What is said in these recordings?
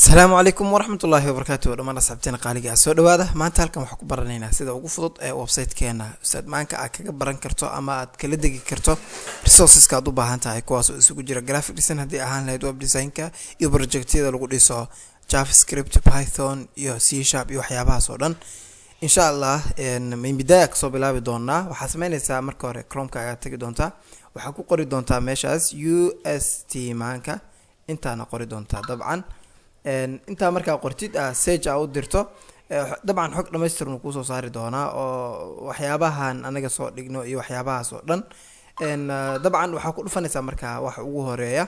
السلام عليكم ورحمة الله وبركاته. دمان asxaabteena qaaliga soo dhawaada maanta halkan waxaan ku baranaynaa sida ugu fudud ee website-keena ustaad maanka aad kaga baran karto ama aad kala degi karto resources-ka aad u baahan tahay kuwaas oo isugu jira graphic design haddii ahaan lahayd web design-ka iyo project-yada lagu dhiso JavaScript, Python iyo C# iyo waxyaabahaas oo dhan insha Allah min bidaya ka soo bilaabi doonaa. waxaad sameynaysaa marka hore Chrome-ka aad tagi doontaa, waxaad ku qori doontaa meeshaas UST maanka intaana qori doontaa dabcan inta markaa qortid sage u dirto dabcan xog dhameystiran ku soo saari doona oo waxyaabahan anaga soo dhigno iyo waxyaabahaas oo dhan dabcan waxa ku dhufanaysaa markaa wax ugu horeeya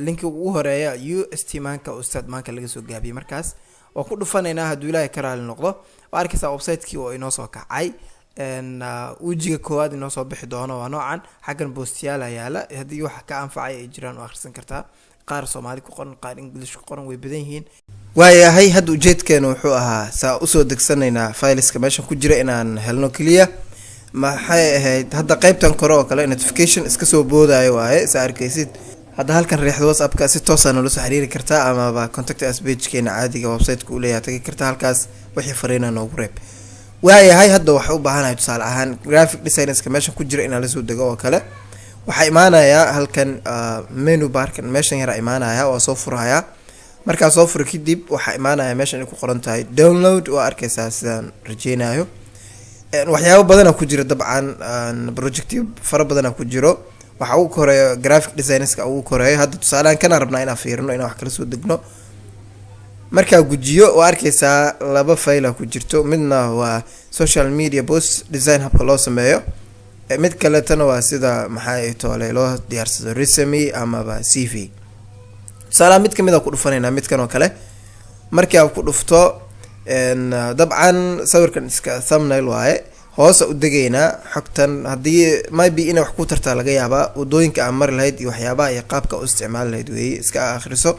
link ugu horeeya UST maanka ustaad maanka laga soo gaabiyay markaas oo ku dhufanayna haduu ilaahay ka raali noqdo waa arkaysaa website-kii oo inoo soo kacay ujiga koowaad inoo soo bixi doono waa noocan xaggan boostiyaal yaala hadii wax ka anfacay ay jiraan oo akhrisan kartaa qaar Soomaali ku qoran qaar English ku qoran way badan yihiin waayahay hadda ujeedkeenu wuxuu ahaa saa u soo degsanaynaa fileska meeshan ku jira inaan helno kaliya maxay ahayd hadda qaybtan kore oo kale notification iska soo boodaayo waaye saa arkaysid hadda halkan riixdo WhatsApp-ka si toos ah noo soo xiriiri kartaa ama ba contact us page-keena caadiga website-ku u leeyahay tagi kartaa halkaas wixii fariina noogu reeb waayahay hadda waxa u baahanahay tusaale ahaan graphic designers-ka meeshan ku jira inaan la soo dego oo kale waxa imaanaya halkan menu barkan meeshan yara imaanaya oo soo furaya marka soo furo kadib waxa imaanaya meeshan ay ku qoran tahay download oo arkaysaa sidaan rajeenayo waxyaabo badan ku jira dabcan project fara badan ku jiro waxa uu koreeyo graphic designers-ka uu koreeyo hadda tusaale kana rabnaa inaan fiirino inaan wax kala soo degno marka gujiyo oo arkaysaa laba file ku jirto midna waa social media post design habka loo sameeyo mid kale tan waa sida maxay toole loo diyaarsado resume ama ba CV salaam mid kamid ah ku dhufanayna mid kan oo kale markii aad ku dhufto dabcan sawirkan iska thumbnail waaye hoos u degeynaa xogtan hadii maybe in wax ku tartaa laga yaabaa wadooyinka aan mar lahayd iyo waxyaabaha ay qaabka u isticmaal lahayd weey iska akhriso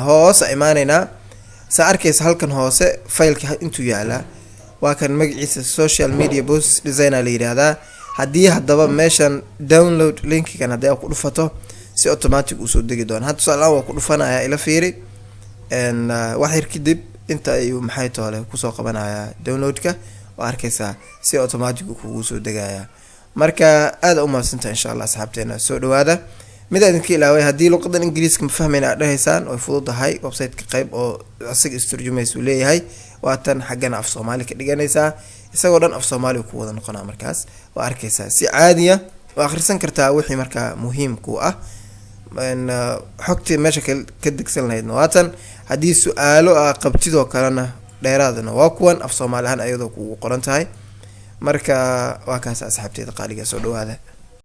hoos imaanayna sa arkaysa halkan hoose file-ka intuu yaala waa kan magaciisa social media post designer la yiraahdaa hadii hadaba meeshan download link-kan hadii aad ku dhufato si automatic uu soo degi doona hadda salaam waa ku dhufanaya ila fiiri wax yar kadib inta ay maxay toole ku soo qabanaya download-ka waa arkaysaa si automatic uu kugu soo degaya marka aad u maasanta insha Allah asxaabteena soo dhawaada mid idinka ilaaway hadii luqadan Ingiriiska ma fahmayna dhahaysaan oo fududahay website-ka qayb oo asaga isturjumayso leeyahay waatan xaggan af Soomaali ka dhiganaysaa isagoo dhan af Soomaali ku wada noqonaa markaas waa arkaysaa si caadi ah oo akhrisan kartaa wixii markaa muhiim ku ah xogtii meesha ka degsan lahayd waatan hadii su'aalo qabtidoo kalena dheeraadna waa kuwan af Soomaali ahaan ayadoo ku qoran tahay marka waa kaas asxaabteeda qaaliga soo dhawaada